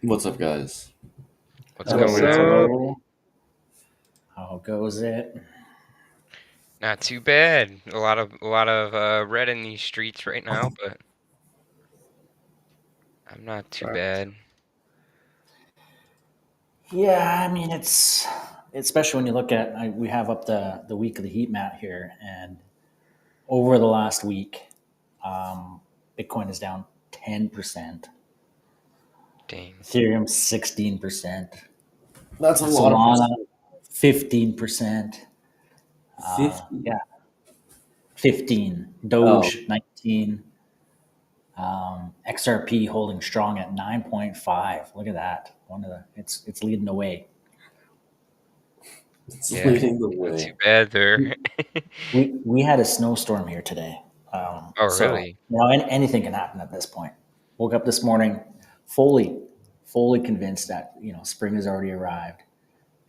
What's up, guys? What's Hello, going what's on? up? Hello. How goes it? Not too bad. A lot of red in these streets right now, but I'm not too bad. Yeah, I mean it's especially when you look at we have up the weekly heat map here, and over the last week, Bitcoin is down 10%, Dang. Ethereum 16%, That's a lot of Solana percent. 15%, 50. yeah, 15, Oh, Doge 19, XRP holding strong at 9.5. Look at that. One of the it's leading the way. it's Yeah, leading the not too way. bad there. We had a snowstorm here today, Oh, so really? anything can happen at this point. Woke up this morning fully fully convinced that spring has already arrived,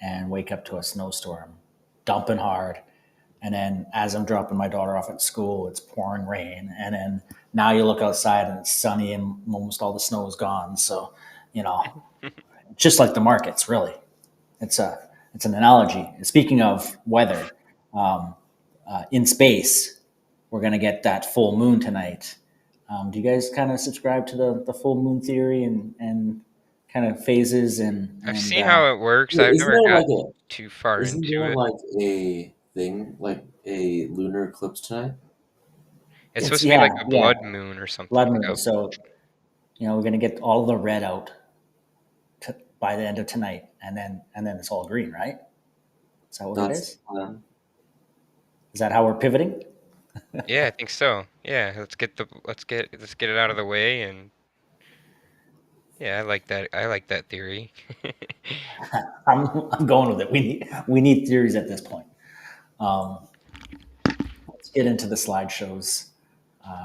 and wake up to a snowstorm dumping hard, and then as I'm dropping my daughter off at school, it's pouring rain, and then now you look outside and it's sunny and almost all the snow is gone. So you know, just like the markets, really. It's an analogy. Speaking of weather, um, in space, we're going to get that full moon tonight. Do you guys kind of subscribe to the full moon theory and kind of phases I've and seen how it works. Wait, I've isn't never there got like a too far isn't into there it. like a thing like a lunar eclipse tonight? It's it's supposed to be like a yeah, blood moon or something. blood Like moon. a, So we're going to get all the red out by the end of tonight, and then it's all green, right? Is that what it That's the is? plan. Is that how we're pivoting? yeah, I think so. Yeah, let's get it out of the way, and yeah, I like that. I like that theory. I'm going with it. We need theories at this point. Um, let's get into the slideshows.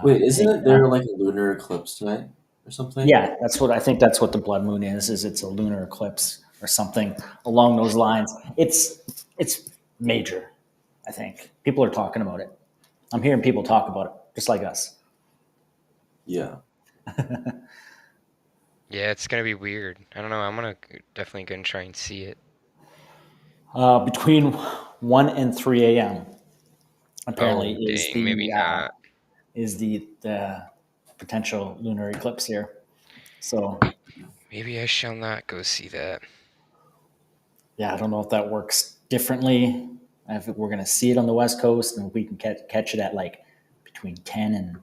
Wait, isn't Take it there like a lunar eclipse tonight or something? Yeah, that's what I think. That's what the blood moon is. Is it's a lunar eclipse or something along those lines. It's major. I think people are talking about it. I'm hearing people talk about it, just like us. Yeah. Yeah, it's gonna be weird. I don't know. Definitely gonna try and see it. Between 1 and 3 a.m. apparently Oh, dang, maybe not. is the potential lunar eclipse here. So Maybe I shall not go see that. yeah, I don't know if that works differently. If we're going to see it on the West Coast and we can catch it at like between 10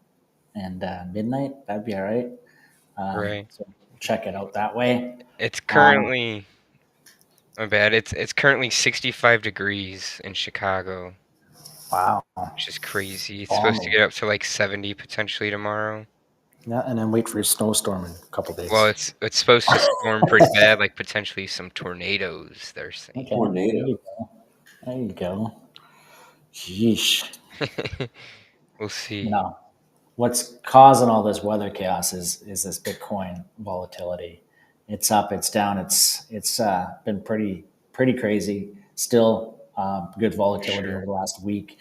and midnight, that'd be all right. Right. So check it out that way. It's Um, currently, my bad. It's currently 65 degrees in Chicago, wow, which is crazy. It's supposed to balmy. get up to like 70 potentially tomorrow. Yeah, and then wait for your snowstorm in a couple Well, days. it's supposed to storm pretty bad, like potentially some tornadoes, they're saying. Okay, there Tornado. you go. There you go. Sheesh. We'll see. No, what's causing all this weather chaos is this Bitcoin volatility. It's up, it's down, it's been pretty crazy. Still good For volatility over sure. the last week.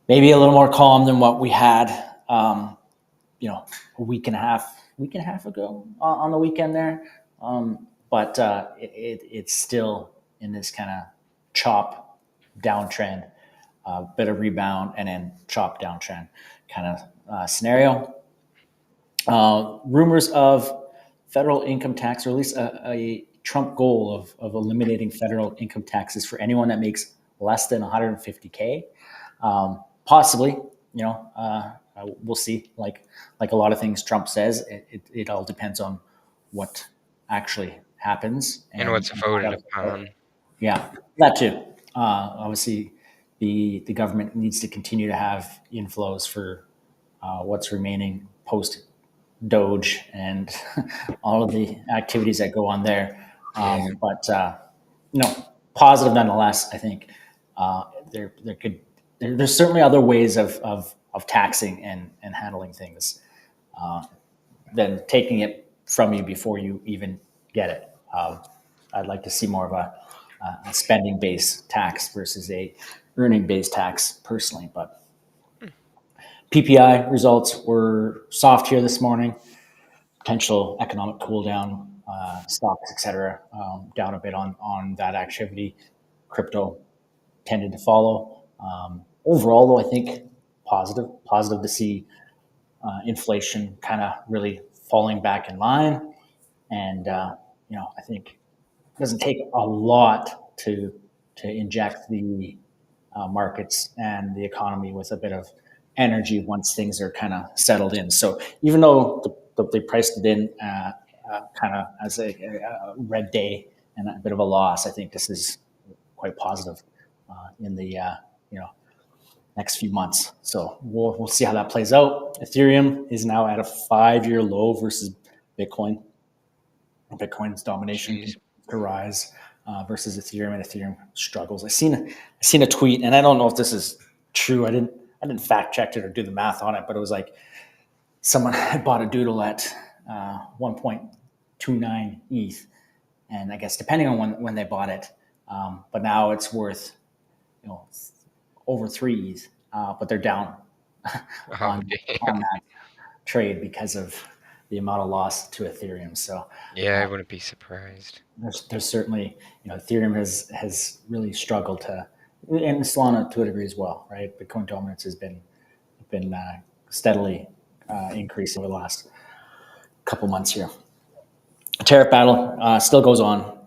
Maybe a little more calm than what we had, a week and a half ago on the weekend there. But it's still in this kind of chop downtrend, bit of rebound, and then chop downtrend kind of scenario. Rumors of federal income tax, or at least a Trump goal of eliminating federal income taxes for anyone that makes less than 150K. Possibly, we'll see. Like a lot of things Trump says, it all depends on what actually happens And and, what's and how voted that will go. upon. Yeah, that too. Obviously, the government needs to continue to have inflows for what's remaining post Doge and all of the activities that go on there. Yeah. But positive nonetheless. I think there's certainly other ways of taxing and handling things than taking it from you before you even get it. I'd like to see more of a spending based tax versus a earning based tax personally. But PPI results were soft here this morning. Potential economic cool down stocks, etc., down a bit on that activity. Crypto tended to follow. Overall, though, I think positive to see inflation kind of really falling back in line, and I think it doesn't take a lot to inject the markets and the economy with a bit of energy once things are kind of settled in. So even though they priced it in kind of as a red day and a bit of a loss, I think this is quite positive in the next few months. So we'll see how that plays out. Ethereum is now at a 5-year low versus Bitcoin. Bitcoin's domination Jeez. to rise versus Ethereum, and Ethereum struggles. I seen a tweet, and I don't know if this is true. I didn't fact check it or do the math on it, but it was like someone had bought a doodle at 1.29 ETH, and I guess depending on when they bought it, but now it's worth over 3 ETH, but they're down Oh, on damn. that trade because of the amount of loss to Ethereum. So Yeah, I wouldn't be surprised. there's certainly Ethereum has really struggled to, and Solana to a degree as well, right? Bitcoin dominance has been steadily increasing over the last couple months here. Tariff battle still goes on.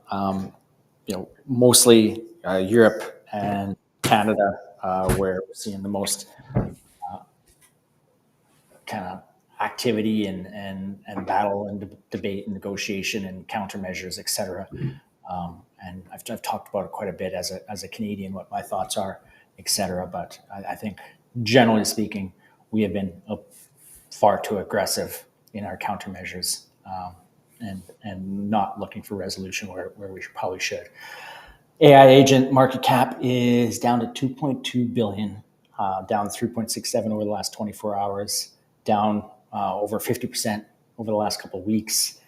Mostly Europe and Canada, where we're seeing the most kind of activity and battle and debate and negotiation and countermeasures, et cetera. And I've talked about it quite a bit as a Canadian, what my thoughts are, et cetera. But I think generally speaking, we have been far too aggressive in our countermeasures and not looking for resolution where we probably should. AI agent market cap is down to 2.2 billion, down 3.67 over the last 24 hours, down over 50% over the last couple of weeks,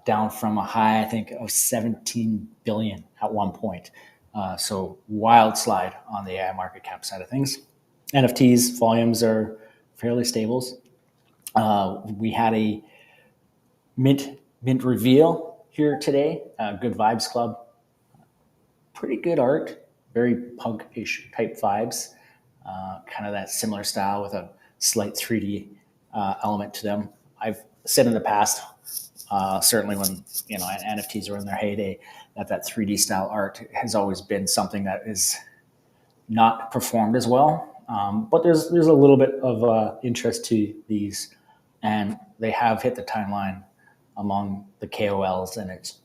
down from a high, I think, of 17 billion at one point. So wild slide on the AI market cap side of things. NFTs volumes are fairly stable. We had a mint reveal here today. Good Vibes Club, pretty good art, very punk-ish type vibes, kind of that similar style with a slight 3D element to them. I've said in the past, certainly when NFTs are in their heyday, that 3D style art has always been something that is not performed as well. But there's a little bit of interest to these, and they have hit the timeline among the KOLs, and it's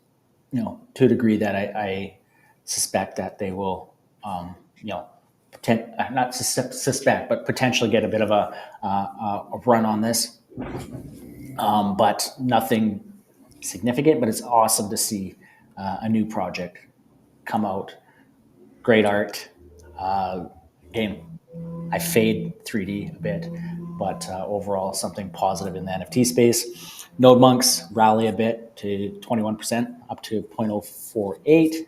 to a degree that I suspect that they will, not suspect, but potentially get a bit of a run on this. But nothing significant. But it's awesome to see a new project come out. Great art. Again, I fade 3D a bit, but overall something positive in the NFT space. Node Monks rally a bit to 21%, up to 0.048.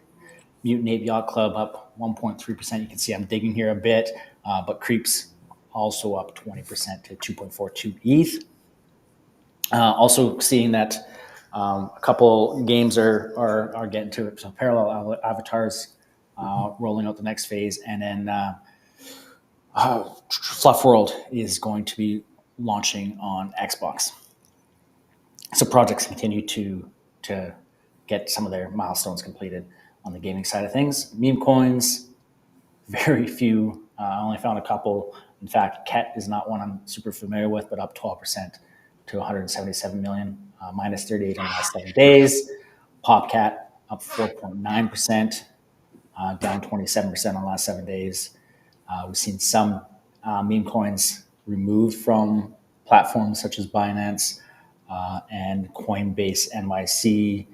Mutant Ape Yacht Club up 1.3%. You can see I'm digging here a bit, but Creeps also up 20% to 2.42 ETH. Also seeing that a couple games are getting to it. So Parallel Avatars rolling out the next phase, and then Fluff World is going to be launching on Xbox. So projects continue to get some of their milestones completed on the gaming side of things. Meme coins, very few. I only found a couple. In fact, Ket is not one I'm super familiar with, but up 12% to 177 million, minus 38 in the last 7 days. Popcat up 4.9%, down 27% in the last 7 days. We've seen some meme coins removed from platforms such as Binance and Coinbase NYC,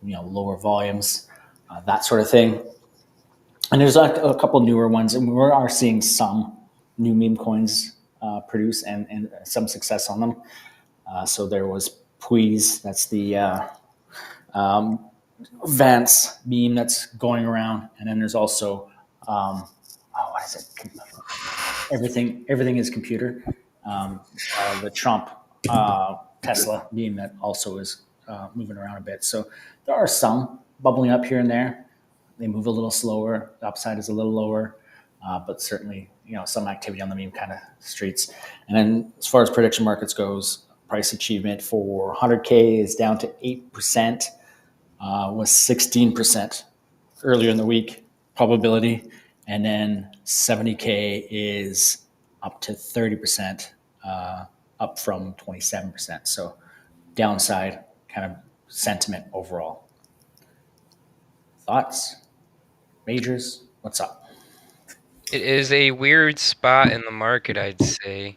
lower volumes, that sort of thing. And there's a couple newer ones, and we are seeing some new meme coins produce and some success on them. So there was Puiz, that's the Vance meme that's going around, and then there's also what is it? Everything is computer. The Trump Tesla meme that also is moving around a bit. So there are some bubbling up here and there. They move a little slower. The upside is a little lower, but certainly some activity on the meme kind of streets. And then as far as prediction markets goes, price achievement for 100K is down to 8%, was 16% earlier in the week probability, and then 70K is up to 30%, up from 27%. So downside kind of sentiment overall. Thoughts, majors, what's up? It is a weird spot in the market, I'd say,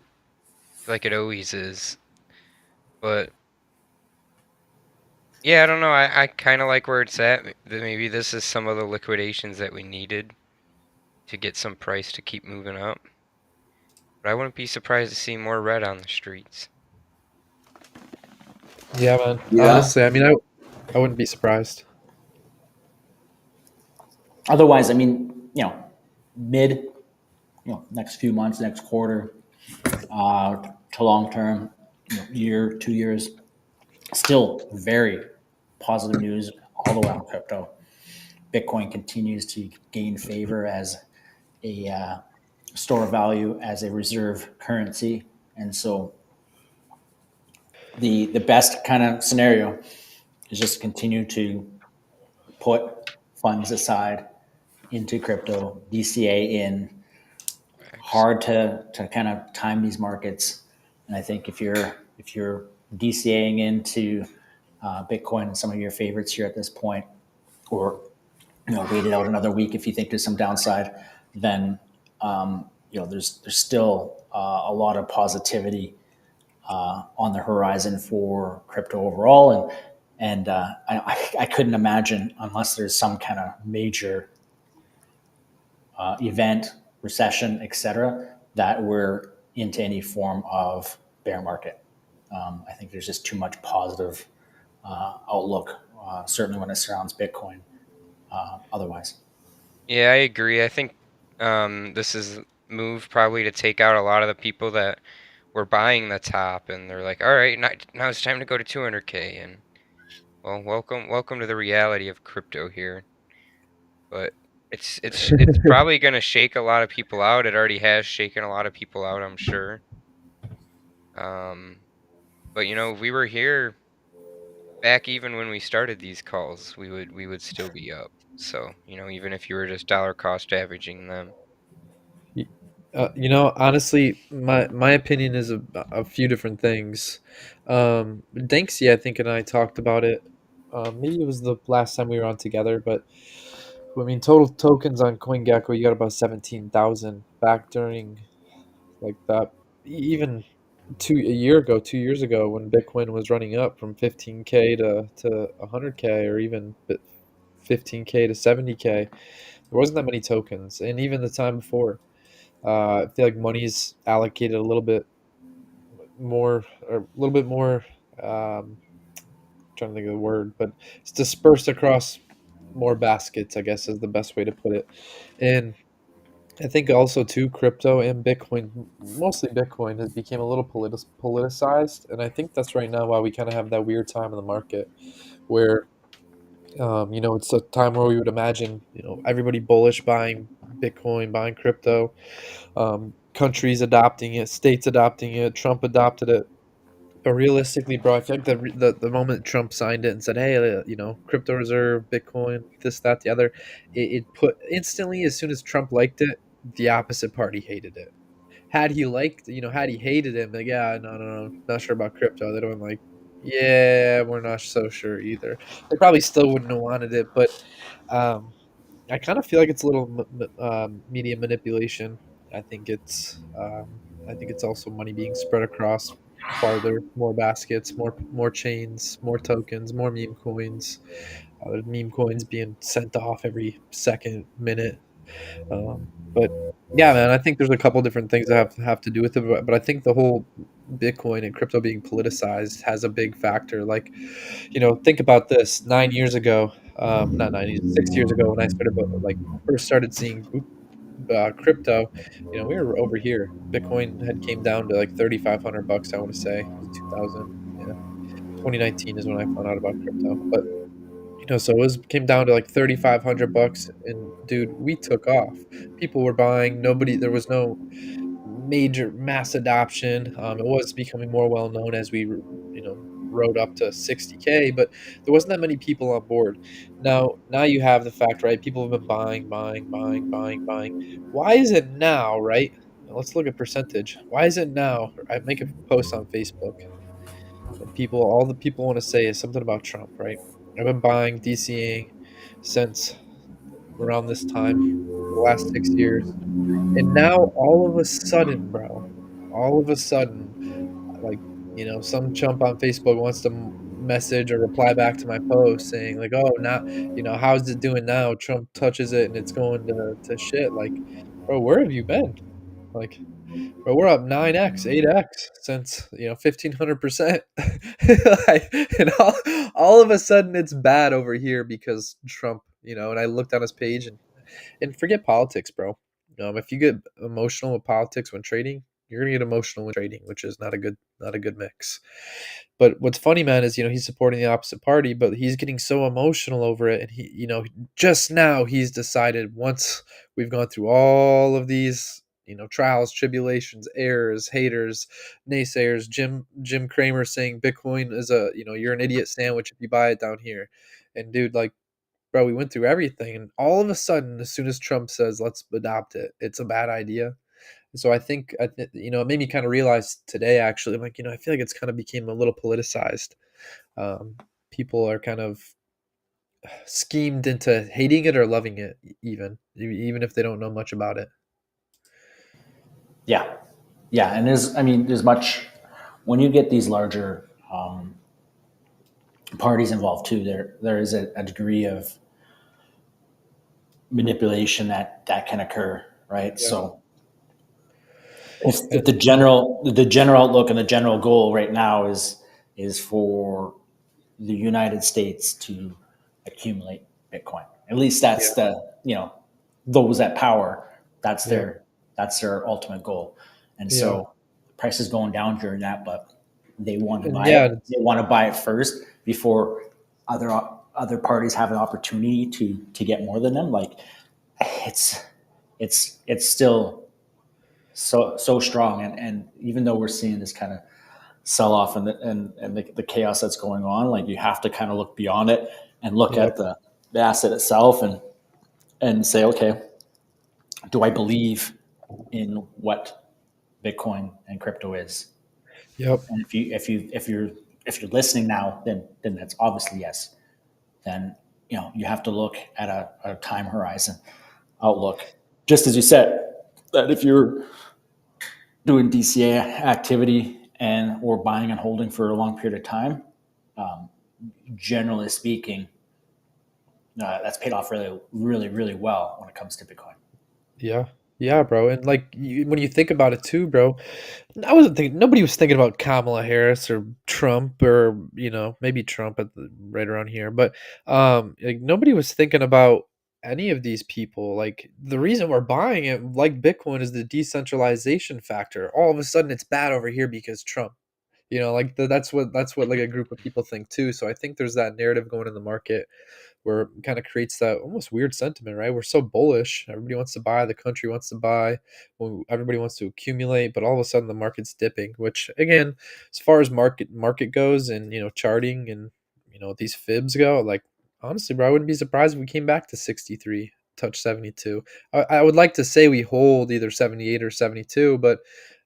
like it always is. But yeah, I don't know. I kind of like where it's at. Maybe this is some of the liquidations that we needed to get some price to keep moving up. But I wouldn't be surprised to see more red on the streets. Yeah, man. Yeah. Honestly, I mean, I wouldn't be surprised. Otherwise, I mean, mid, next few months, next quarter, to long term, year, 2 years, still very positive news all around crypto. Bitcoin continues to gain favor as a store of value, as a reserve currency, and so the best kind of scenario is just continue to put funds aside into crypto, DCA in. Facts. Hard to kind of time these markets, and I think if you're DCAing into Bitcoin and some of your favorites here at this point, or wait it out another week if you think there's some downside, then there's still a lot of positivity on the horizon for crypto overall, and I couldn't imagine, unless there's some kind of major event, recession, etc., that we're into any form of bear market. I think there's just too much positive outlook, certainly when it surrounds Bitcoin. Otherwise, Yeah, I agree. I think this is move probably to take out a lot of the people that were buying the top, and they're like, all right, now it's time to go to 200K, and well, welcome to the reality of crypto here. But it's probably gonna shake a lot of people out. It already has shaken a lot of people out, I'm sure. Um, but if we were here back even when we started these calls, we would still be up. So, even if you were just dollar cost averaging them. Honestly, my opinion is a few different things. Danksy, I think, and I talked about it. Maybe it was the last time we were on together, but I mean, total tokens on CoinGecko, you got about 17,000 back during like that. Even 2 years ago, when Bitcoin was running up from 15K to 100K, or even 15K to 70K, there wasn't that many tokens, and even the time before. I feel like money's allocated a little bit more, or a little bit more. Trying to think of the word, but it's dispersed across more baskets, I guess, is the best way to put it. And I think also too, crypto and Bitcoin, mostly Bitcoin, has become a little politicized, and I think that's right now why we kind of have that weird time in the market where it's a time where we would imagine everybody bullish buying Bitcoin, buying crypto, countries adopting it, states adopting it, Trump adopted it. But realistically, bro, I feel like the moment Trump signed it and said, "Hey, crypto reserve, Bitcoin, this, that, the other," it put instantly, as soon as Trump liked it, the opposite party hated it. Had he hated him, like, yeah, no, no, no, not sure about crypto. They'd have been like, yeah, we're not so sure either. They probably still wouldn't have wanted it, but um, I kind of feel like it's a little media manipulation. I think it's also money being spread across farther, more baskets, more chains, more tokens, more meme coins. There's meme coins being sent off every second, minute. But yeah, man, I think there's a couple different things that have to do with it, but I think the whole Bitcoin and crypto being politicized has a big factor. Like, think about this: 9 years ago, not 9 years, 6 years ago, when I first started seeing crypto, we were over here. Bitcoin had came down to like $3,500. I want to say it was 2000. Yeah, 2019 is when I found out about crypto. But so it came down to like $3,500, and dude, we took off. People were buying. There was no major mass adoption. It was becoming more well known as we, rode up to 60K, but there wasn't that many people on board. Now you have the fact, right? People have been buying, buying, buying, buying, buying. Why is it now, right? Now let's look at percentage. Why is it now? I make a post on Facebook, and all the people want to say is something about Trump, right? I've been buying, DCing since around this time, the last 6 years. And now all of a sudden, bro, all of a sudden, like, some chump on Facebook wants to message or reply back to my post saying like, "Oh, now, how's it doing now? Trump touches it and it's going to shit." Like, bro, where have you been? Like, bro, we're up 9x, 8x since 1,500%. Like, and all of a sudden it's bad over here because Trump. And I looked on his page, and forget politics, bro. If you get emotional with politics when trading, you're gonna get emotional when trading, which is not a good mix. But what's funny, man, is he's supporting the opposite party, but he's getting so emotional over it, and just now he's decided, once we've gone through all of these trials, tribulations, errors, haters, naysayers, Jim Cramer saying Bitcoin is you're an idiot sandwich if you buy it down here, and dude, like, bro, we went through everything, and all of a sudden, as soon as Trump says, "Let's adopt it," it's a bad idea. So I think, it made me kind of realize today, actually, I'm like, I feel like it's kind of became a little politicized. Um, People are kind of schemed into hating it or loving it, even if they don't know much about it. Yeah, yeah, and there's much when you get these larger parties involved too. There is a degree of manipulation that can occur, right? Yeah. So if And the general outlook and the general goal right now is for the United States to accumulate Bitcoin. At least yeah, that's those at power. That's yeah, their ultimate goal. And yeah, so the price is going down during that, but they want to and buy yeah, it. They want to buy it first before other parties have an opportunity to get more than them. Like it's it's still so strong, and even though we're seeing this kind of sell off and the chaos that's going on, like you have to kind of look beyond it and look yep, at the asset itself and say, okay, do I believe in what Bitcoin and crypto is? yep, And if you're listening now, then that's obviously yes. Then you have to look at a time horizon outlook, just as you said, that if you're doing DCA activity and or buying and holding for a long period of time, um, generally speaking, that's paid off really, really, really well when it comes to Bitcoin. yeah, yeah, bro. And like, when you think about it too, bro, I wasn't thinking. Nobody was thinking about Kamala Harris or Trump, or maybe Trump right around here. But like, nobody was thinking about any of these people. Like, the reason we're buying it, like Bitcoin, is the decentralization factor. All of a sudden, it's bad over here because Trump. Like, that's what like a group of people think too. So I think there's that narrative going in the market where it kind of creates that almost weird sentiment, right? We're so bullish. Everybody wants to buy. The country wants to buy. Well, everybody wants to accumulate, but all of a sudden the market's dipping. Which, again, as far as market goes, and charting, and these fibs go, like, honestly, bro, I wouldn't be surprised if we came back to 63, touch 72. I would like to say we hold either 78 or 72, but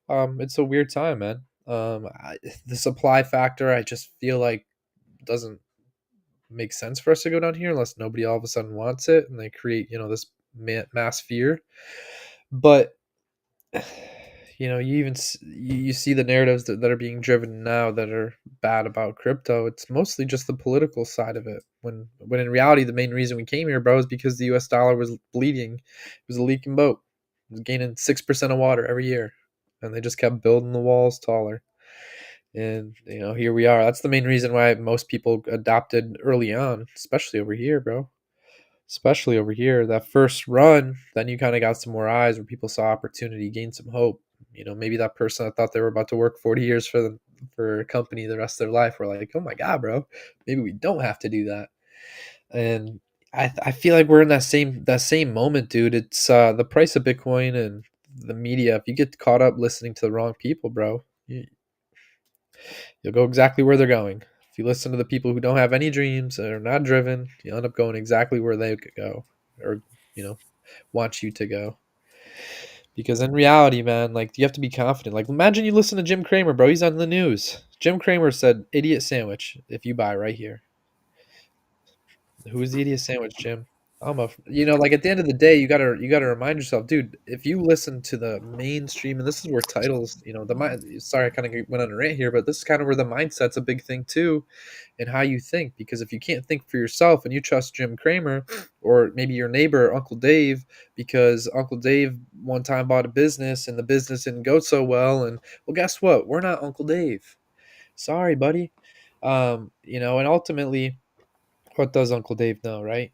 it's a weird time, man. The supply factor, I just feel like, doesn't make sense for us to go down here unless nobody all of a sudden wants it and they create this mass fear. But you even you see the narratives that are being driven now that are bad about crypto. It's mostly just the political side of it, when in reality the main reason we came here, bro, is because the US dollar was bleeding. It was a leaking boat. It was gaining 6% of water every year, and they just kept building the walls taller. And here we are. That's the main reason why most people adopted early on, especially over here, bro. Especially over here, that first run, then you kind of got some more eyes where people saw opportunity, gained some hope. Maybe that person that thought they were about to work 40 years for for a company the rest of their life. We're like, oh my god, bro, maybe we don't have to do that. And I feel like we're in that same moment, dude. It's the price of Bitcoin and the media. If you get caught up listening to the wrong people, bro, you'll go exactly where they're going. If you listen to the people who don't have any dreams and are not driven, you'll end up going exactly where they could go, or you know, want you to go. Because in reality, man, like you have to be confident. Like imagine you listen to Jim Cramer, bro. He's on the news. Jim Cramer said, "Idiot sandwich if you buy right here." Who's the idiot sandwich, Jim? Like at the end of the day, you gotta remind yourself, dude. If you listen to the mainstream, and this is where titles, the mind. Sorry, I kind of went on a rant here, but this is kind of where the mindset's a big thing too, and how you think. Because if you can't think for yourself and you trust Jim Cramer, or maybe your neighbor Uncle Dave, because Uncle Dave one time bought a business and the business didn't go so well, and well, guess what? We're not Uncle Dave. Sorry, buddy. And ultimately, what does Uncle Dave know, right?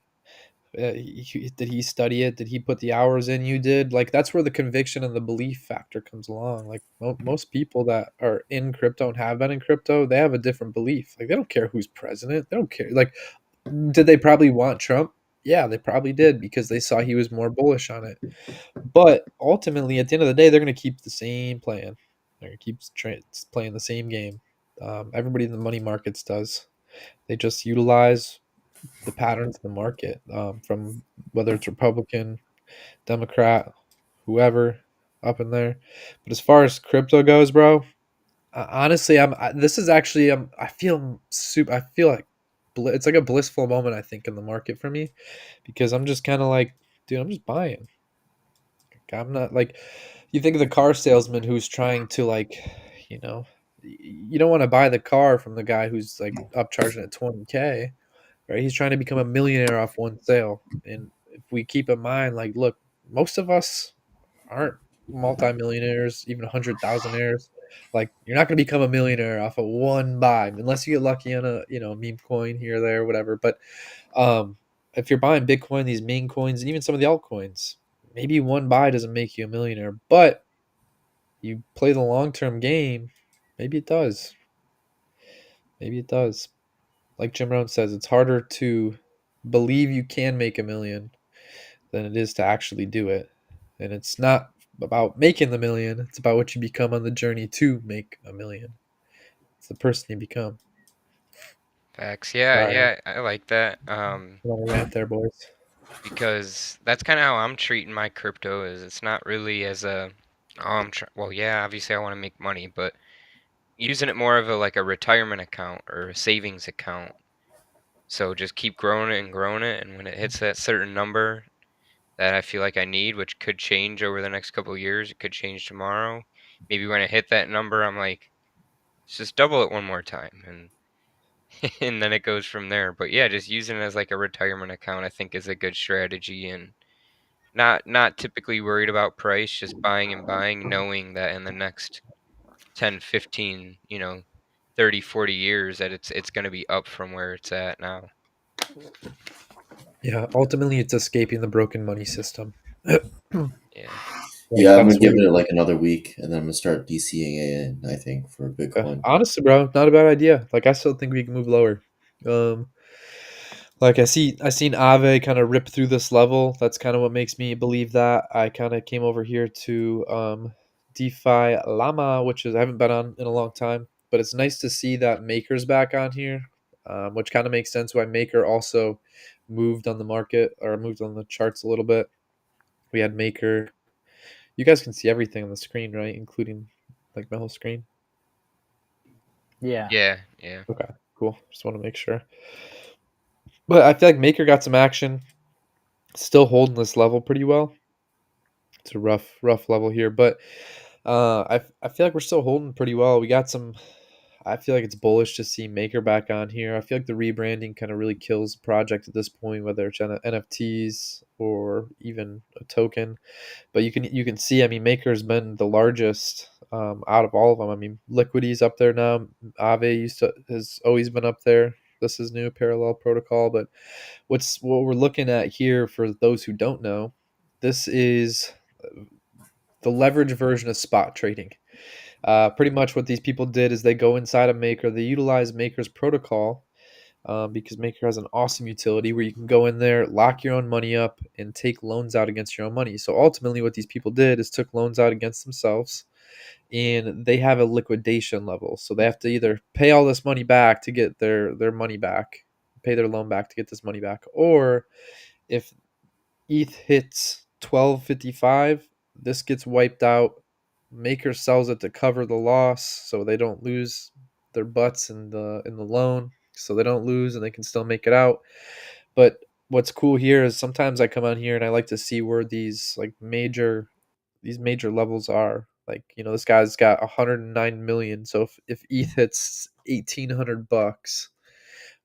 Did he study it? Did he put the hours in you did? Like that's where the conviction and the belief factor comes along. Like most people that are in crypto and have been in crypto, they have a different belief. Like they don't care who's president. They don't care. Like, did they probably want Trump? Yeah, they probably did because they saw he was more bullish on it. But ultimately, at the end of the day, they're going to keep the same plan. They're going to keep playing the same game. Everybody in the money markets does. They just utilize the patterns of the market, from whether it's Republican, Democrat, whoever up in there. But as far as crypto goes, bro, honestly, this is actually I feel super. I feel like it's like a blissful moment. I think in the market for me because I'm just kind of like, dude, I'm just buying. I'm not like you think of the car salesman who's trying to like, you don't want to buy the car from the guy who's like upcharging at 20K, right? He's trying to become a millionaire off one sale. And if we keep in mind, like, look, most of us aren't multimillionaires, even 100,000aires. Like, you're not going to become a millionaire off of one buy unless you get lucky on a, meme coin here or there, whatever. But if you're buying Bitcoin, these meme coins, and even some of the altcoins, maybe one buy doesn't make you a millionaire, but you play the long term game, maybe it does. Maybe it does. Like Jim Rohn says, it's harder to believe you can make a million than it is to actually do it. And it's not about making the million, it's about what you become on the journey to make a million. It's the person you become. Facts. Yeah, Sorry, yeah, I like that. I'm on a rant there, boys. Because that's kind of how I'm treating my crypto is it's not really as a well, yeah, obviously I want to make money, but using it more of a like a retirement account or a savings account. So just keep growing it, and when it hits that certain number that I feel like I need, which could change over the next couple of years, it could change tomorrow. Maybe when I hit that number, I'm like, let's just double it one more time, and and then it goes from there. But yeah, just using it as like a retirement account, I think is a good strategy, and not typically worried about price, just buying and buying, knowing that in the next 10, 15, 30, 40 years that it's going to be up from where it's at now. Yeah, ultimately, it's escaping the broken money system. Yeah. Like, Yeah, I'm gonna that's give where, it like another week, and then I'm gonna start DCing it in. I think for Bitcoin. honestly, bro, not a bad idea. Like, I still think we can move lower. Um, Like I seen Ave kind of rip through this level. That's kind of what makes me believe that. I kind of came over here to DeFi Llama, which is I haven't been on in a long time, but it's nice to see that Maker's back on here, which kind of makes sense why Maker also moved on the market or moved on the charts a little bit. We had Maker. You guys can see everything on the screen, right? Including like my whole screen. Yeah. Yeah, yeah. Okay, cool. Just want to make sure. But I feel like Maker got some action. Still holding this level pretty well. It's a rough level here, but I feel like we're still holding pretty well. We got some. I feel like it's bullish to see Maker back on here. I feel like the rebranding kind of really kills the project at this point, whether it's NFTs or even a token. But you can see, I mean, Maker's been the largest out of all of them. I mean, Liquidity's up there now. Aave has always been up there. This is new parallel protocol, but what we're looking at here for those who don't know, this is the leverage version of spot trading. Pretty much what these people did is they go inside of Maker, they utilize Maker's protocol, because Maker has an awesome utility where you can go in there, lock your own money up, and take loans out against your own money. So ultimately, what these people did is took loans out against themselves, and they have a liquidation level. So they have to either pay all this money back to get their money back, pay their loan back to get this money back, or if ETH hits 1255, this gets wiped out. Maker sells it to cover the loss, so they don't lose their butts in the loan, so they don't lose and they can still make it out. But what's cool here is sometimes I come on here and I like to see where these major levels are. Like, this guy's got 109 million. So if ETH hits 1800 bucks,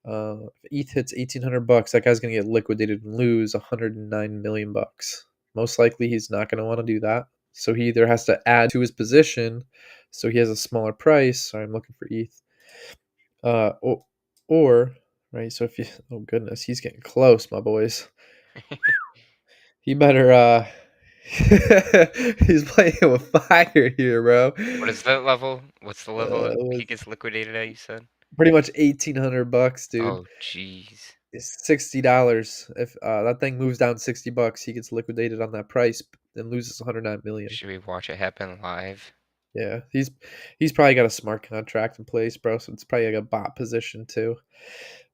if ETH hits 1800 bucks, that guy's gonna get liquidated and lose 109 million bucks. Most likely, he's not gonna want to do that. So he either has to add to his position, so he has a smaller price. Sorry, I'm looking for ETH. Or right. So if you, oh goodness, he's getting close, my boys. He better. He's playing with fire here, bro. What is that level? What's the level It he was gets liquidated at, you said? pretty much 1800 bucks, dude. Oh, jeez. It's $60. If that thing moves down 60 bucks, he gets liquidated on that price and loses 109 million. Should we watch it happen live? Yeah, he's probably got a smart contract in place, bro. So it's probably like a bot position too.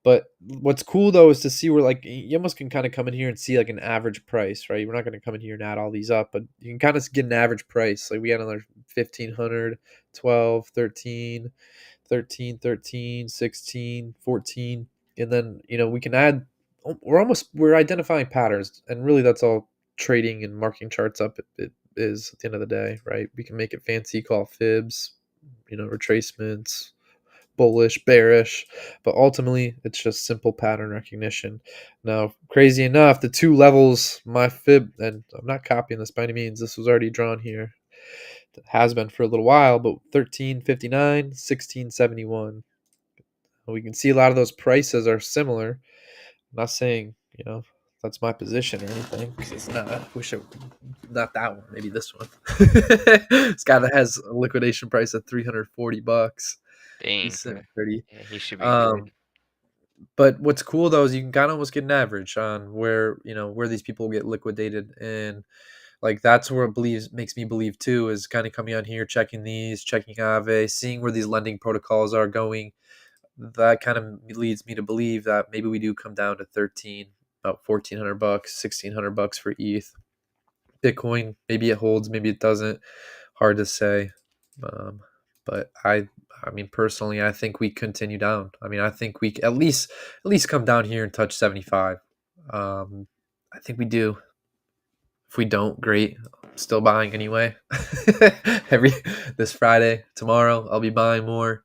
But what's cool though is to see where, like, you almost can kind of come in here and see like an average price, right? We're not going to come in here and add all these up, but you can kind of get an average price. Like we had another 1500, 12, 13, 13, 13, 16, 14, and then we can add. We're identifying patterns, and really that's all trading and marking charts up. It is at the end of the day, right? We can make it fancy, call fibs, retracements, bullish, bearish, but ultimately it's just simple pattern recognition. Now, crazy enough, the two levels, my fib, and I'm not copying this by any means, this was already drawn here. It has been for a little while, but 1359, 1671. We can see a lot of those prices are similar. I'm not saying, that's my position or anything, because it's not. I wish it, not that one, maybe this one. This guy that has a liquidation price of 340 bucks. Dang. He's sitting pretty. Yeah, he should be Um, good. but what's cool though is you can kind of almost get an average on where these people get liquidated, and like that's where it makes me believe too, is kind of coming on here, checking checking Aave, seeing where these lending protocols are going. That kind of leads me to believe that maybe we do come down to 13, about 1400 bucks, 1600 bucks for ETH. Bitcoin, maybe it holds, maybe it doesn't. Hard to say. But I mean, personally, I think we continue down. I mean, I think we at least come down here and touch 75. I think we do. If we don't, great. I'm still buying anyway. Every this Friday, tomorrow, I'll be buying more.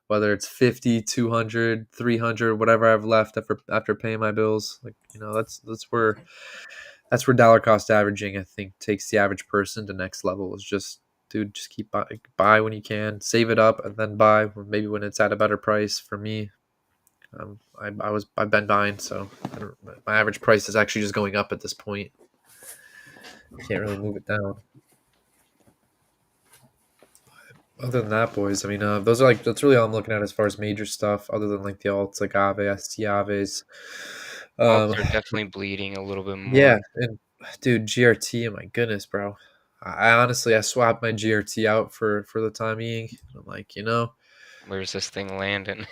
Whether it's 50, 200, 300, whatever I have left after paying my bills. Like, that's where dollar cost averaging, I think, takes the average person to next level. Is just, dude, just keep buy when you can, save it up, and then buy maybe when it's at a better price. For me, I've been buying, so my average price is actually just going up at this point. Can't really move it down. Other than that, boys, I mean, that's really all I'm looking at as far as major stuff. Other than like the alts, like Aave, ST Aaves. Alts are definitely bleeding a little bit more. Yeah, and dude, GRT, oh my goodness, bro. I honestly, I swapped my GRT out for the time being. I'm like, Where's this thing landing?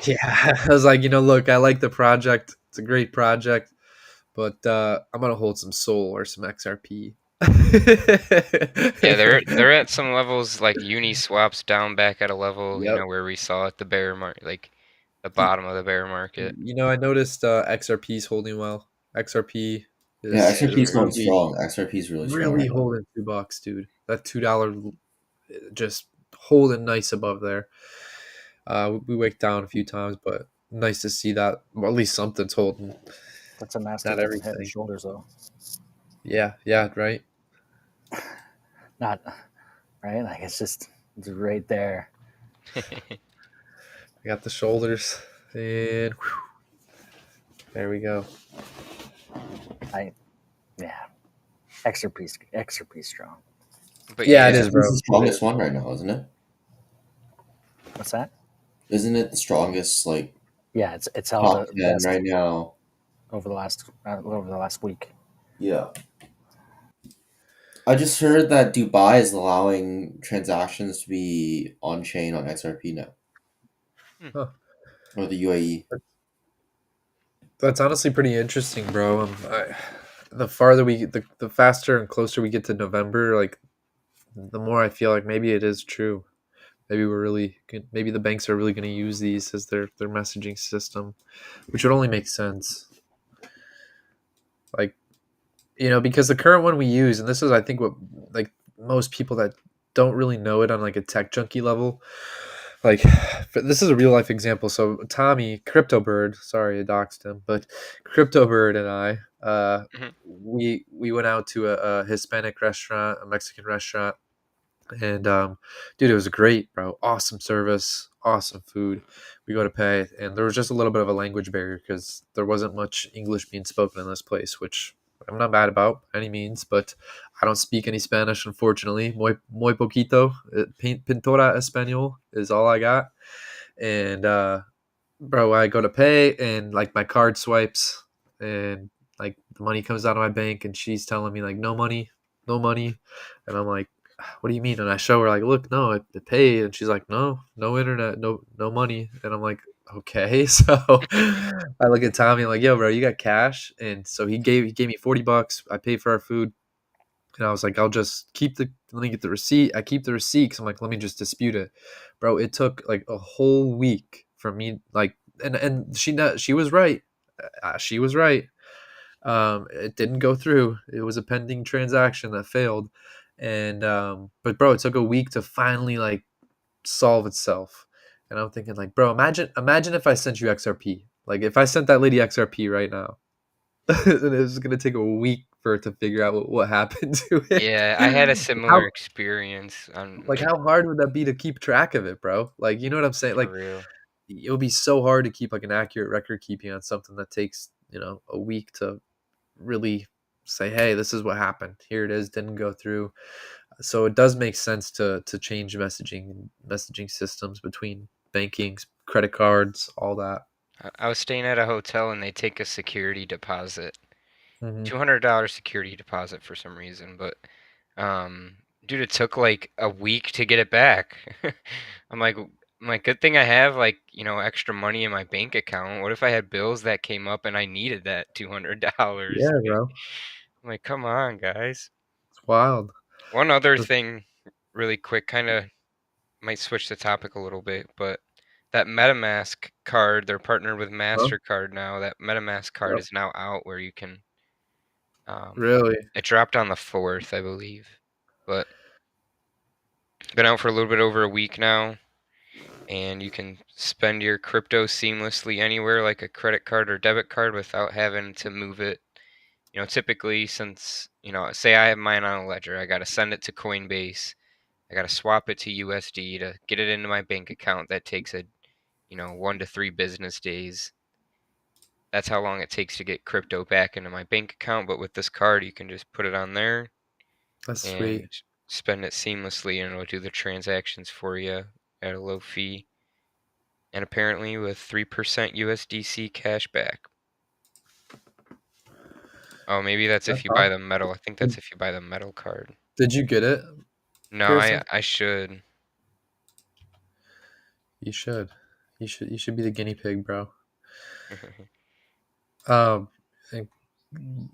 yeah, I was like, look, I like the project. It's a great project, but I'm gonna hold some Sol or some XRP. Yeah, they're at some levels like Uniswap's down back at a level, Yep. where we saw at the bear market, like the bottom of the bear market. I noticed XRP's holding well. XRP Yeah, is XRP is going really, strong. XRP is really strong really right now. holding $2, dude. That $2 just holding nice above there. We wake down a few times, but nice to see that. Well, at least something's holding. That's a massive Not head everything. and shoulders, though. Yeah, right. Not right. Like it's right there. I got the shoulders, and there we go. XRP strong. But Yeah, yeah, it is, bro. It's the strongest one right now, isn't it? What's that? Isn't it the strongest like Yeah, it's held top the 10 best right now? over the last week. Yeah. I just heard that Dubai is allowing transactions to be on chain on XRP now, Hmm. Huh. or the UAE. That's honestly pretty interesting, bro. The farther the faster and closer we get to November, like the more I feel like maybe it is true. Maybe the banks are really going to use these as their messaging system, which would only make sense. Like, because the current one we use, and this is I think what like most people that don't really know it on like a tech junkie level, like this is a real life example. So Tommy, Crypto Bird, sorry I doxed him, but Crypto Bird and I, Mhm. we went out to a Hispanic restaurant, a Mexican restaurant, and dude, it was great, bro. Awesome service, awesome food. We go to pay, and there was just a little bit of a language barrier because there wasn't much English being spoken in this place, which I'm not bad about by any means, but I don't speak any Spanish, unfortunately. Muy poquito. Pintora español is all I got. And bro, I go to pay, and like my card swipes, and like the money comes out of my bank, and she's telling me like no money, no money, and I'm like, what do you mean? And I show her like, look, no, I paid, and she's like, no, no internet, no money, and I'm like, okay. So I look at Tommy like, yo, bro, you got cash? And so he gave me $40. I paid for our food. And I was like, I'll just let me get the receipt. I keep the receipt because I'm like, let me just dispute it. Bro, it took like a whole week for me, like, and she was right. She was right. It didn't go through. It was a pending transaction that failed. And, but bro, it took a week to finally like solve itself. And I'm thinking like, bro, imagine if I sent you XRP. Like if I sent that lady XRP right now, and it was going to take a week for her to figure out what happened to it. Yeah, I had a similar How experience on like how hard would that be to keep track of it, bro? Like, you know what I'm saying? for Like, real. it would be so hard to keep like an accurate record keeping on something that takes a week to really say, hey, this is what happened. Here it is, didn't go through. So it does make sense to change messaging systems between bankings, credit cards, all that. I was staying at a hotel and they take a security deposit, Hmm. $200 security deposit for some reason, but um, dude, it took like a week to get it back. I'm like, good thing I have like, extra money in my bank account. What if I had bills that came up and I needed that $200? Yeah, bro, I'm like, come on, guys. it's wild. One other The- thing, really quick, kind of might switch the topic a little bit, but that MetaMask card, they're partnered with Huh? MasterCard now. That MetaMask card Oh, is now out where you can, um, really? it dropped on the 4th, I believe, but been out for a little bit over a week now, and you can spend your crypto seamlessly anywhere like a credit card or debit card without having to move it. Typically, since, say I have mine on a ledger, I got to send it to Coinbase. I got to swap it to USD to get it into my bank account. That takes 1 to 3 business days. That's how long it takes to get crypto back into my bank account. But with this card, you can just put it on there That's sweet. and spend it seamlessly, and it'll do the transactions for you at a low fee. And apparently with 3% USDC cash back. Oh, maybe that's That's if you buy the awesome. metal. I think that's Did, if you buy the metal card. did you get it, No, I Pearson? I should. You should. You should be the guinea pig, bro. Um, and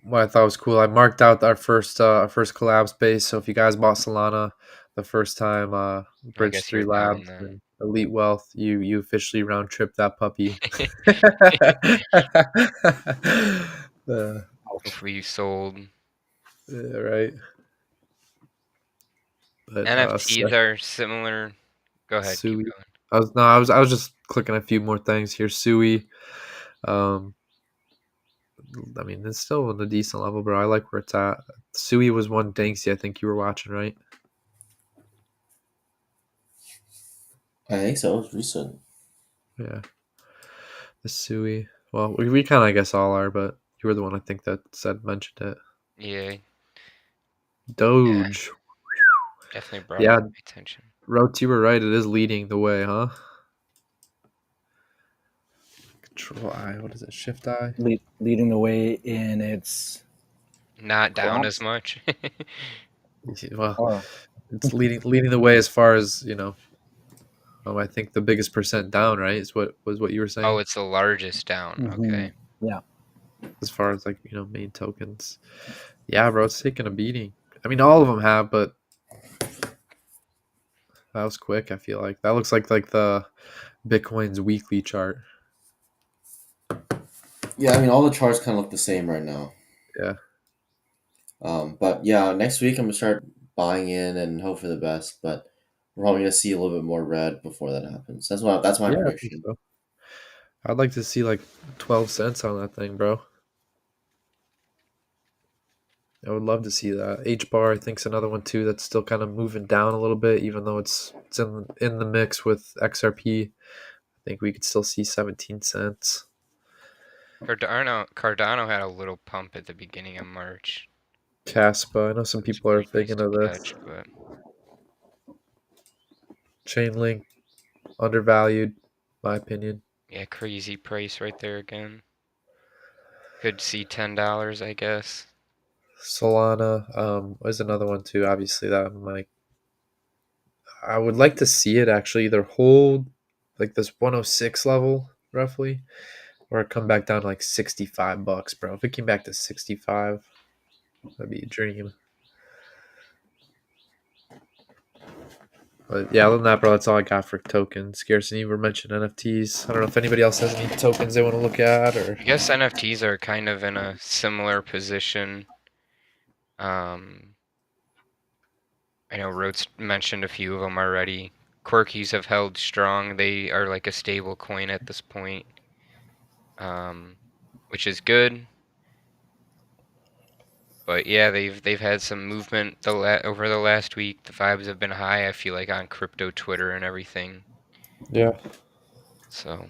what I thought was cool, I marked out our first collab space. So if you guys bought Solana the first time, I Bridge guess Three you're down Labs then. and Elite Wealth, you officially round trip that puppy. uh, Ouch. Hopefully you sold. right, but NFTs are similar. Go ahead, keep Sui. going. I was just clicking a few more things here. Sui. Um, I mean, it's still on a decent level, bro. I like where it's at. Sui was one Danksy I think you were watching, right? I think so. It was recent. Yeah, the Sui. Well, we kind of, I guess, all are, but you were the one I think that mentioned it. Yeah, yeah, Doge. definitely brought it Yeah, to my attention. Rotes, you were right. It is leading the way, huh? Control I. What is it? Shift I. leading the way in its Not down as collapse, much. Well, or it's leading the way as far as I think the biggest percent down, right? Is what you were Oh, saying it's the largest down. Okay. yeah, as far as main tokens. Yeah, bro, it's taking a beating. I mean, all of them have, but that was quick. I feel like that looks like the Bitcoin's weekly chart. Yeah, I mean, all the charts kind of look the same right now. Yeah, But yeah, next week I'm gonna start buying in and hope for the best. But we're probably gonna see a little bit more red before that happens. That's my yeah, I think prediction. so. I'd like to see like 12 cents on that thing, bro. I would love to see that. H bar, I think, is another one too that's still kind of moving down a little bit, even though it's in the mix with XRP. I think we could still see 17 cents. Cardano had a little pump at the beginning of March. Caspa, I know some It's people are pretty nice thinking to of this. catch, but Chainlink, undervalued, my opinion. yeah, crazy price right there again. Could see $10, I guess. Solana, is another one too. Obviously, that I'm like, I would like to see it actually either hold like this 106 level roughly, or come back down to like $65, bro. If it came back to 65, that'd be a dream. But yeah, other than that, bro, that's all I got for tokens. Garrison, you were mentioning NFTs. I don't know if anybody else has any tokens they want to look at, or I guess NFTs are kind of in a similar position. Um, I know Rhodes mentioned a few of them already. Quirkies have held strong. They are like a stable coin at this point, which is good. But yeah, they've had some movement over the last week. The vibes have been high, I feel like, on crypto Twitter and everything. yeah. So,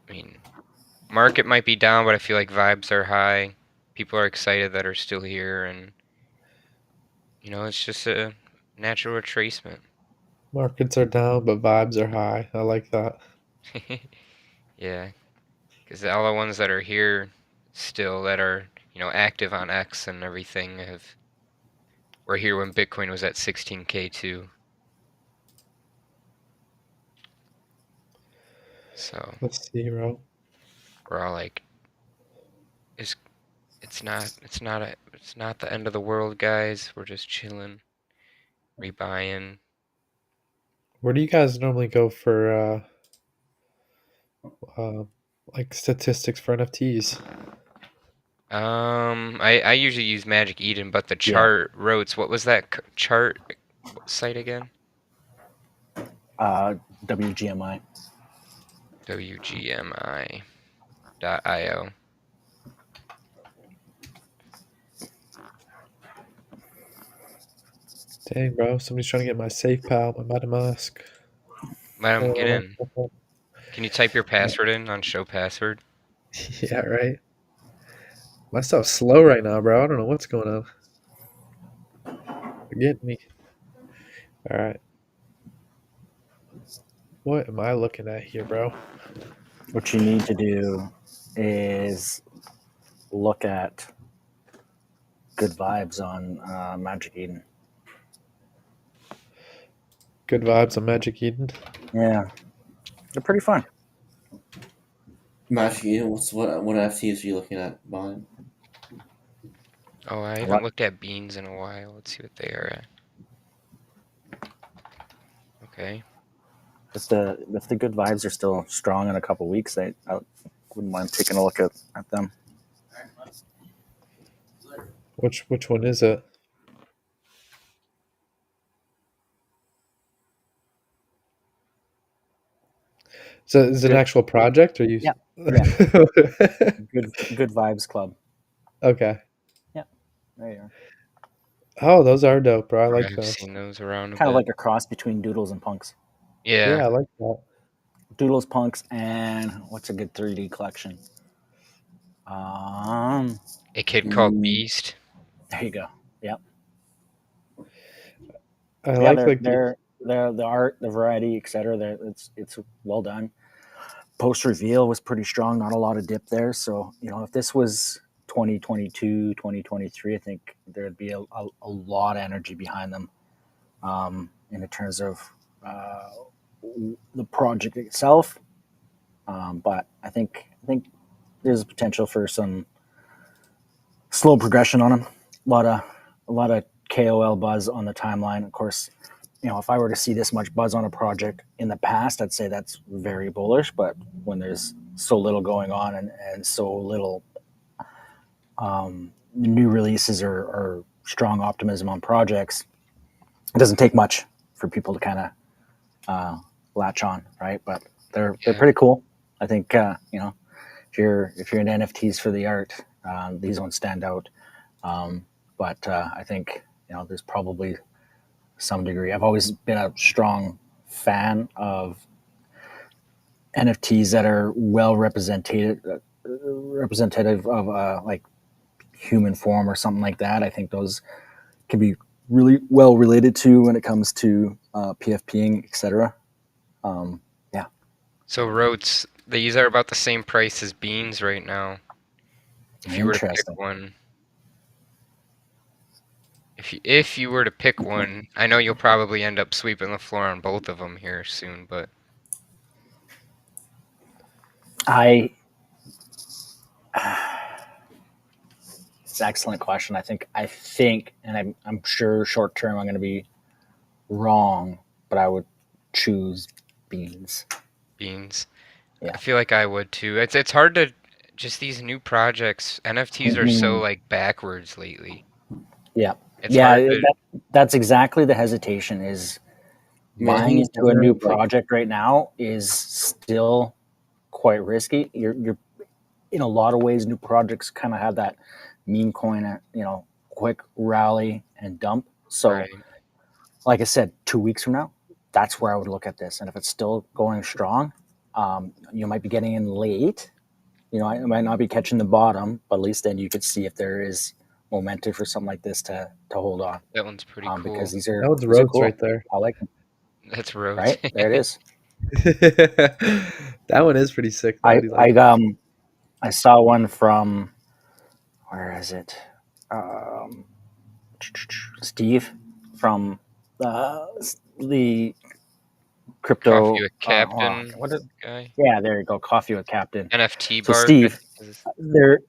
I mean, market might be down, but I feel like vibes are high. People are excited that are still here, and it's just a natural retracement. Markets are down, but vibes are high. I like that. Yeah, because all the ones that are here still that are active on X and everything were here when Bitcoin was at 16K too. So Let's see, bro. we're all like, is it's not the end of the world, guys. We're just chilling, rebuying. Where do you guys normally go for uh, like statistics for NFTs? I usually use Magic Eden, but the yeah. chart roads. What was that chart site again? WGMI. WGMI.io. Dang, bro, somebody's trying to get my safe pal, my MetaMask. Let them get Uh, in. Can you type your password in on show password? yeah, right. My stuff's slow right now, bro. I don't know what's going on. Forget me. All right. What am I looking at here, bro? What you need to do is look at good vibes on Magic Eden. Good vibes on Magic Eden. Yeah, they're pretty fun. Magic Eden, what NFTs are you looking at buying? Oh, I A haven't lot. looked at beans in a while. Let's see what they are at. Okay. If the good vibes are still strong in a couple weeks, I wouldn't mind taking a look at them. Which one is it? So is it an Good. actual project or you? Yeah. Yeah. Good vibes club. Okay. Yeah. There you are. Oh, those are dope, bro. I like I've those. seen those around a Kind of bit. like a cross between Doodles and Punks. Yeah. Yeah, I like that. Doodles, Punks, and what's a good 3D collection? A kid called Mm, Beast. There you go. Yep. I Yeah, like they're the art, the variety, etc. It's well done. post reveal was pretty strong, not a lot of dip there. So, if this was 2022, 2023, I think there'd be a lot of energy behind them in terms of uh, the project itself. But I think there's potential for some slow progression on them. A lot of KOL buzz on the timeline. Of course, if I were to see this much buzz on a project in the past, I'd say that's very bullish. But when there's so little going on and so little new releases or strong optimism on projects, it doesn't take much for people to kind of latch on, right? But they're Yeah. pretty cool. I think if you're in NFTs for the art, these ones stand out. But I think there's probably some degree. I've always been a strong fan of NFTs that are well representative of like human form or something like that. I think those can be really well related to when it comes to PFPing, etc. Yeah, So Rhodes, these are about the same price as beans right now. If you were to pick interesting. one, if you were to pick one, I know you'll probably end up sweeping the floor on both of them here soon, but I It's an excellent question. I think, and I'm sure short term I'm going to be wrong, but I would choose beans. beans. I Yeah. feel like I would too. It's hard to just these new projects. NFTs are so Mhm. like backwards lately. Yeah. It's Yeah. hard to That's exactly the hesitation is buying Maybe into a new more like project right now is still quite risky. You're in a lot of ways, new projects kind of have that meme coin, quick rally and dump. So, right. like I said, 2 weeks from now, that's where I would look at this. And if it's still going strong, you might be getting in late. I might not be catching the bottom, but at least then you could see if there is momentum for something like this to hold on. That one's pretty Because cool. these That are one's these are Rhodes cool. right there. I like them. That's Rhodes. Right there, it is. That one is pretty sick though. I I do like I that. um I saw one from, where is it? Um, Steve from uh, the Coffee crypto. with Captain What is? guy. Yeah, there you go. Coffee with Captain. NFT So Bart, I Steve, think is there.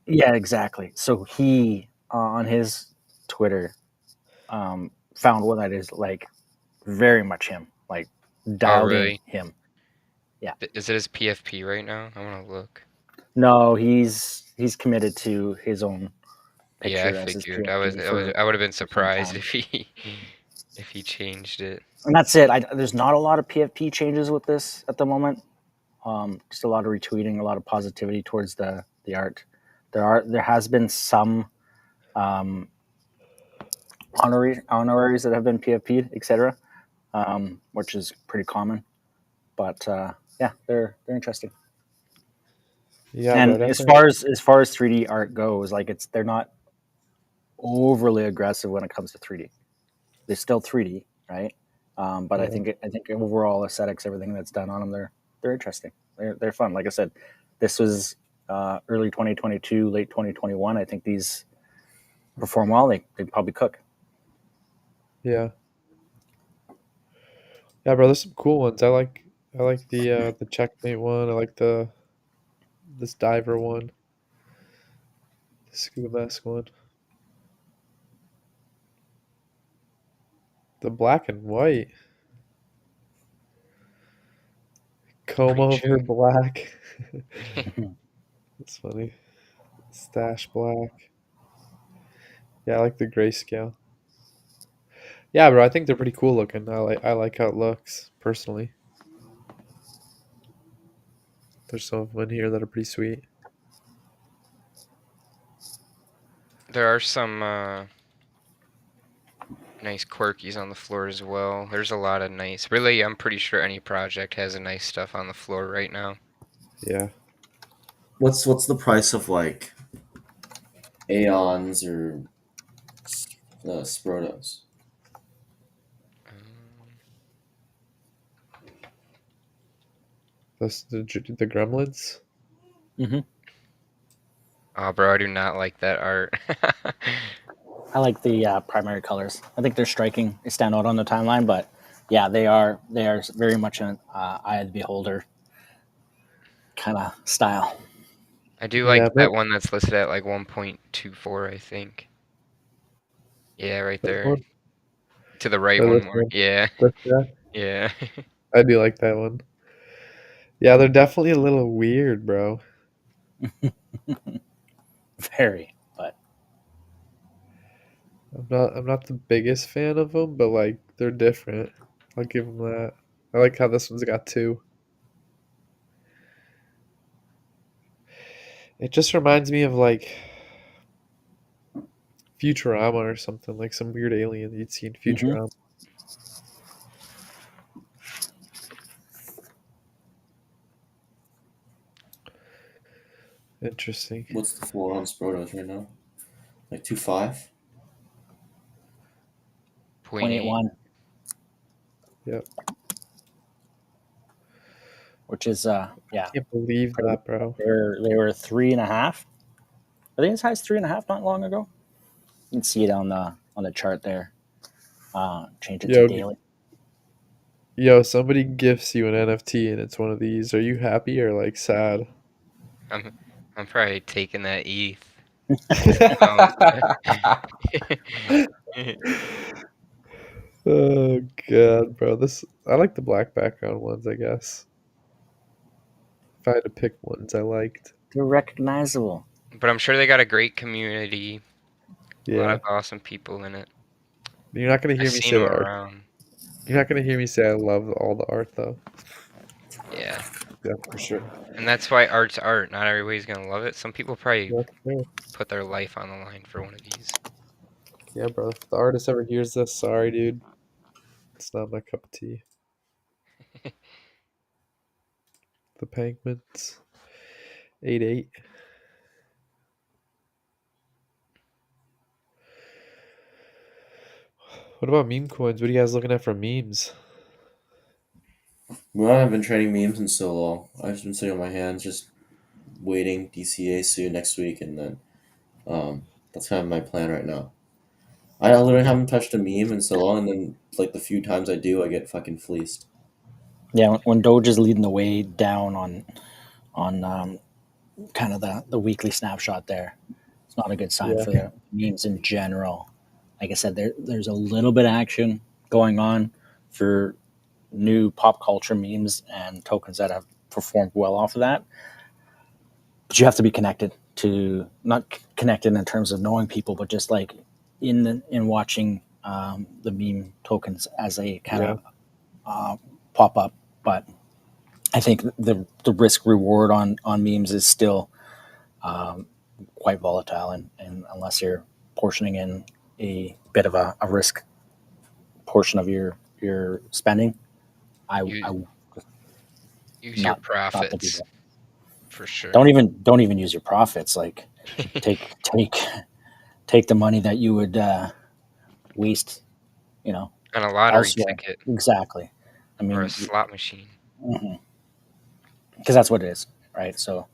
Yeah, exactly. So he on his Twitter found one that is like very much him, like Oh, dialed in really? him. Yeah. Is it his PFP right now? I want to look. No, he's committed to his own Yeah, I picture as his figured. I was PFP I was I would have been for some surprised time. if he if he changed it. And that's it. There's not a lot of PFP changes with this at the moment. Just a lot of retweeting, a lot of positivity towards the art. There has been some um, honoraries that have been PFP'd, etc., which is pretty common. But yeah, they're interesting. Yeah, bro, And as definitely. far as 3D art goes, like they're not overly aggressive when it comes to 3D. They're still 3D, right? But I Yeah. think overall aesthetics, everything that's done on them, they're interesting. They're fun. Like I said, this was early 2022, late 2021. I think these perform well. They probably cook. Yeah. Yeah, bro, there's some cool ones. I like the checkmate one. I like this diver one, the scuba mask one, the black and white comb over Preaching. black. That's funny. Stash black. Yeah, I like the grayscale. Yeah, bro, I think they're pretty cool looking. I like how it looks personally. There's some of them in here that are pretty sweet. There are some nice quirkies on the floor as well. There's a lot of nice. Really, I'm pretty sure any project has a nice stuff on the floor right now. Yeah. what's the price of like Aeons or Sprotos? Um, The Gremlins. Hmm. Oh, bro, I do not like that art. I like the primary colors. I think they're striking. They stand out on the timeline, but yeah, they are very much an eye of the beholder kind of style. I do Yeah, like but that one that's listed at like 1.24, I think. Yeah, right that there. one. To the right Or one this more. one. Yeah. Yeah, Yeah. I do like that one. Yeah, they're definitely a little weird, bro. Very, but I'm not the biggest fan of them, but like they're different. I'll give them that. I like how this one's got two. It just reminds me of like Futurama or something, like some weird alien you'd see in hmm. Futurama. Interesting. What's the floor on Sprotos right now? Like 2.5? Point eight. 0.81, Yep. which is yeah, Can't believe pretty that, good. bro. They were 3.5. I think as high as 3.5 not long ago. You can see it on the chart there. Change it to Yo, daily. somebody gifts you an NFT and it's one of these. Are you happy or like sad? I'm I'm probably taking that ETH. Um, Oh god, bro. This I like the black background ones, I guess. If I had to pick ones I liked. They're recognizable. but I'm sure they got a great community. A lot Yeah. of awesome people in it. You're not gonna I've hear me seen say them the art. around. You're not gonna hear me say I love all the art though. Yeah. Yeah, for sure. And that's why art's art. Not everybody's gonna love it. Some people probably That's fair. put their life on the line for one of these. Yeah, bro. If the artist ever hears this, sorry, dude. It's not my cup of tea. The Penguins. 8-8. What about meme coins? What are you guys looking at for memes? Well, I've been trading memes in so long. I've just been sitting on my hands, just waiting DCA soon next week, and then that's kind of my plan right now. I literally haven't touched a meme in so long, and then like the few times I do, I get fucking fleeced. Yeah, when Doge is leading the way down on kind of the weekly snapshot there, it's not a good sign Yeah. for the memes in general. Like I said, there's a little bit of action going on for new pop culture memes and tokens that have performed well off of that. But you have to be connected to not connected in terms of knowing people, but just like in watching the meme tokens as they kind Yeah. of pop up. But I think the risk reward on memes is still quite volatile, and unless you're portioning in a bit of a risk portion of your spending, I Use use your not to do profits that. for sure. Don't even use your profits. Like take take the money that you would waste, you know, On a lottery elsewhere. ticket Exactly. I or a mean, slot machine. because that's what it is, right? So,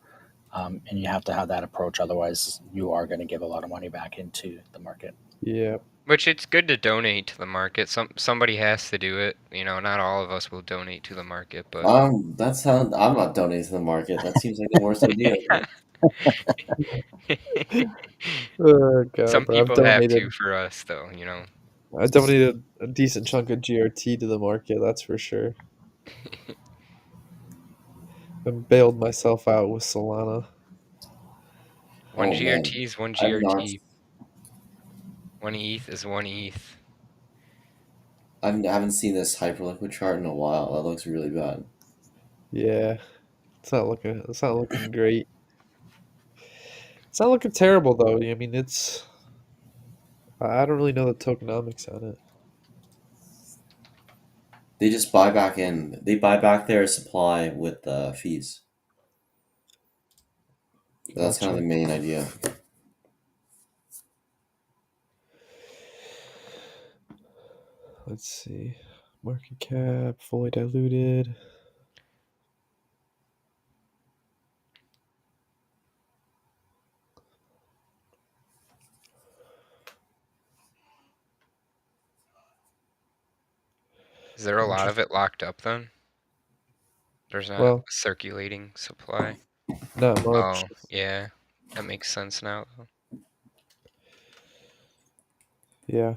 and you have to have that approach. Otherwise, you are going to give a lot of money back into the market. Yeah. Which it's good to donate to the market. Somebody has to do it. You know, not all of us will donate to the market, but That's how I'm not donating to the market. That seems like the worst idea. But Oh god, some bro. people have to for us though, you know. I donated a decent chunk of GRT to the market, that's for sure. And bailed myself out with Solana. One oh man, GRT is one I'm not. GRT. One ETH is one ETH. I haven't seen this hyperliquid chart in a while. That looks really bad. Yeah. It's not looking great. It's not looking terrible though. I mean I don't really know the tokenomics on it. They just buy back in. They buy back their supply with fees. That's kind of Gotcha. the main idea. Let's see. Market cap, fully diluted. Is there a lot of it locked up then? There's not a Well, circulating supply. not much. Oh, yeah. That makes sense now, though. Yeah.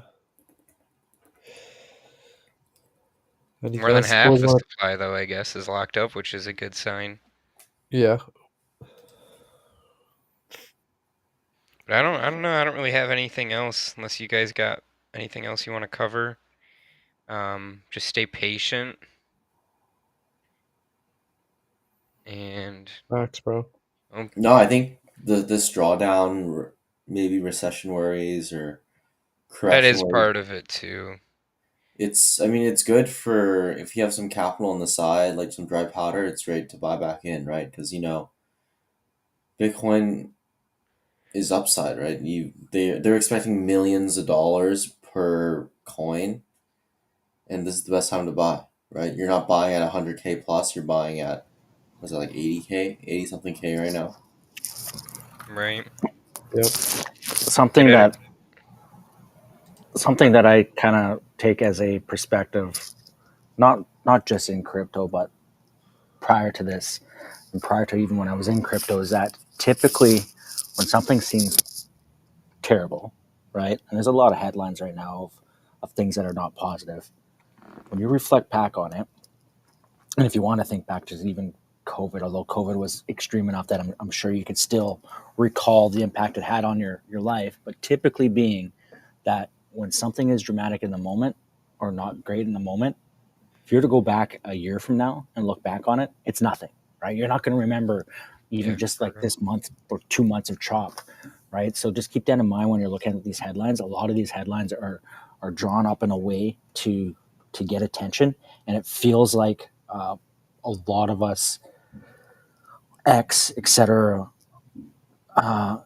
Anything More than else, half boys? the Want? supply, though, I guess, is locked up, which is a good sign. Yeah. But I don't know. I don't really have anything else unless you guys got anything else you want to cover. Just stay patient and Facts, bro. oh, No, I think this drawdown, maybe recession worries or that correction is worries. part of it too. I mean, it's good for if you have some capital on the side, like some dry powder. It's great to buy back in, right? Because Bitcoin is upside, right? They're expecting millions of dollars per coin, and this is the best time to buy, right? You're not buying at 100K plus. You're buying at was it like 80K, 80 something K right now. Right. Yep. Get Something it. that something that I kind of take as a perspective, not just in crypto, but prior to this, and prior to even when I was in crypto, is that typically when something seems terrible, right? And there's a lot of headlines right now of things that are not positive. When you reflect back on it, and if you want to think back to even COVID, although COVID was extreme enough that I'm sure you could still recall the impact it had on your life, but typically being that when something is dramatic in the moment or not great in the moment, if you were to go back a year from now and look back on it, it's nothing, right? You're not going to remember even Yeah, just for like real. this month or 2 months of chop, right? So just keep that in mind when you're looking at these headlines. A lot of these headlines are drawn up in a way to get attention, and it feels like a lot of us, X, etc., uh,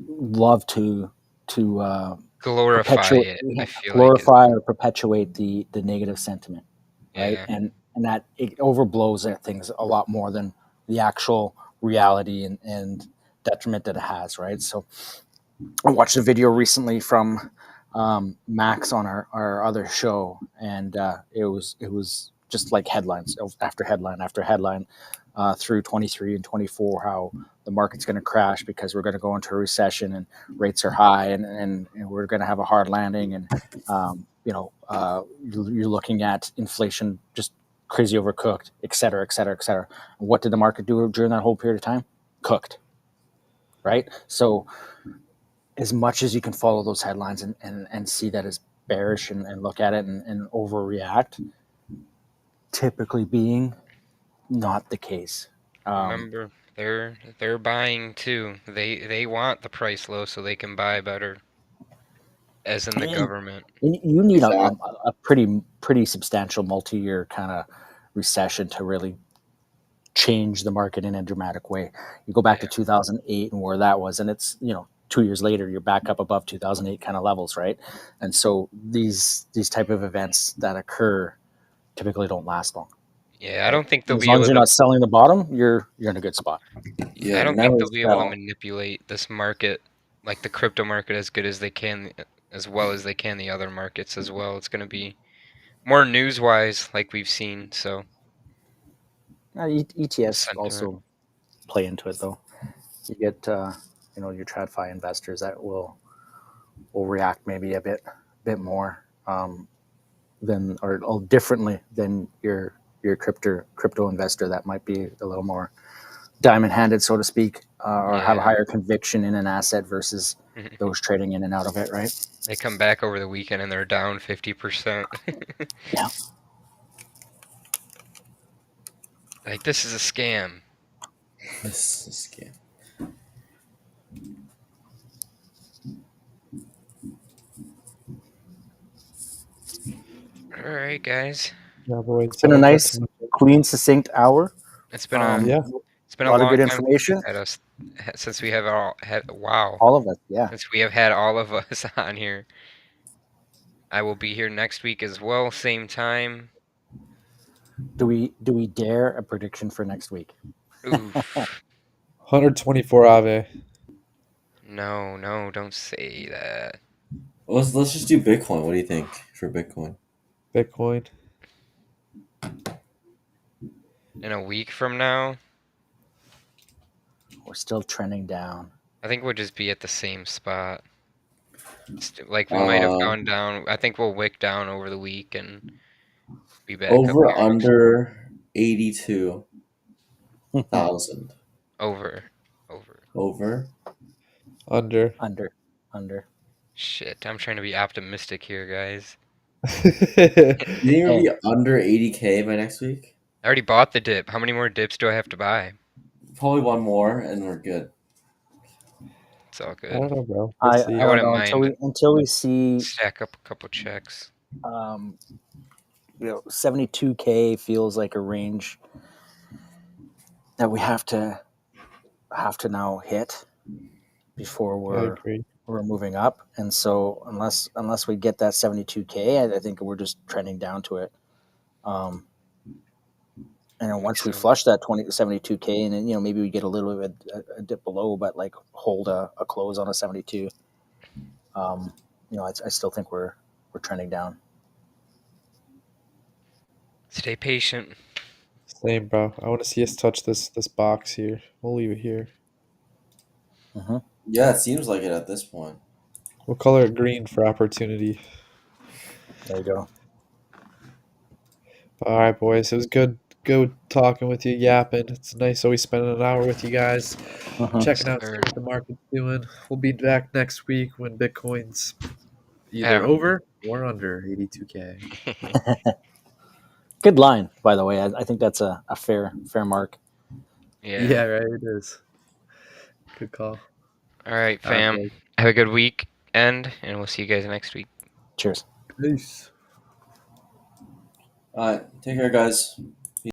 love to Glorify perpetuate, it, I feel like is glorify or perpetuate the negative sentiment, right? yeah. And that it overblows things a lot more than the actual reality and detriment that it has, right? So I watched a video recently from Max on our other show, and it was just like headlines after headline after headline through 23 and 24, how the market's going to crash because we're going to go into a recession and rates are high and we're going to have a hard landing, and you're looking at inflation just crazy overcooked, et cetera, et cetera, et cetera. What did the market do during that whole period of time? Cooked, right? So as much as you can follow those headlines and see that as bearish and look at it and overreact, typically being not the case. Um, Remember, they're buying too. They want the price low so they can buy better, as in the and government. you need Exactly. a pretty substantial multi-year kind of recession to really change the market in a dramatic way. You go back to Yeah. 2008 and where that was, and it's 2 years later you're back up above 2008 kind of levels, right? And so these type of events that occur typically don't last long. Yeah, I Right? don't think they'll And as be long as able you're to not selling the bottom, you're in a good spot. I Yeah, don't think never they'll be able to sell. manipulate this market, like the crypto market, as good as they can, as well as they can the other markets as well. It's going to be more news-wise, like we've seen. So ETFs sentiment. also play into it though. You get your TradFi investors that will react maybe a bit more than or differently than your crypto investor that might be a little more diamond handed, so to speak, or have a Yeah. higher conviction in an asset versus those trading in and out of it, right? They come back over the weekend and they're down 50%. Yeah. Like, this is a scam. This is a scam. All right, guys. Yeah, It's boys. I been a won't talk too nice, much. clean, succinct hour. It's been a Um, Yeah. it's been a a lot of long good time since we've information. had us since we have all had wow. All of us, yeah. Since we have had all of us on here. I will be here next week as well, same time. Do we dare a prediction for next week? Oof. 124 Ave. No, no, don't say that. Let's just do Bitcoin. What do you think for Bitcoin? Bitcoin. In a week from now, We're still trending down. I think we'll just be at the same spot. Like we might have Uh, gone down. I think we'll wick down over the week and be back up over here next under 82,000. over. Over. Over. Under. Under. Under. Shit, I'm trying to be optimistic here, guys. You think it'll Hey. be under 80K by next week? I already bought the dip. How many more dips do I have to buy? Probably one more, and we're good. It's all I good. don't know, bro. We'll I see. don't wouldn't know mind. until we see Stack up a couple checks. 72K feels like a range that we have to now hit before I agree. we're moving up. And so unless we get that 72K, I think we're just trending down to it. And then once we So- flush that 72K, and then maybe we get a little bit of a dip below, but like hold a close on a 72. I still think we're trending down. Stay patient. Same, bro. I want to see us touch this box here. We'll leave it here. Mm-hmm. Yeah, it seems like it at this point. We'll color it green for opportunity. There you go. All right, boys. It was good talking with you, yapping. It's nice always spending an hour with you guys, checking out see what the market's doing. We'll be back next week when Bitcoin's either Yeah. over or under 82K. Good line, by the way. I think that's a fair mark. Yeah, right. It is. Good call. All right, All right, fam. boys. Have a good week and we'll see you guys next week. Cheers. Peace. All right, take care, guys.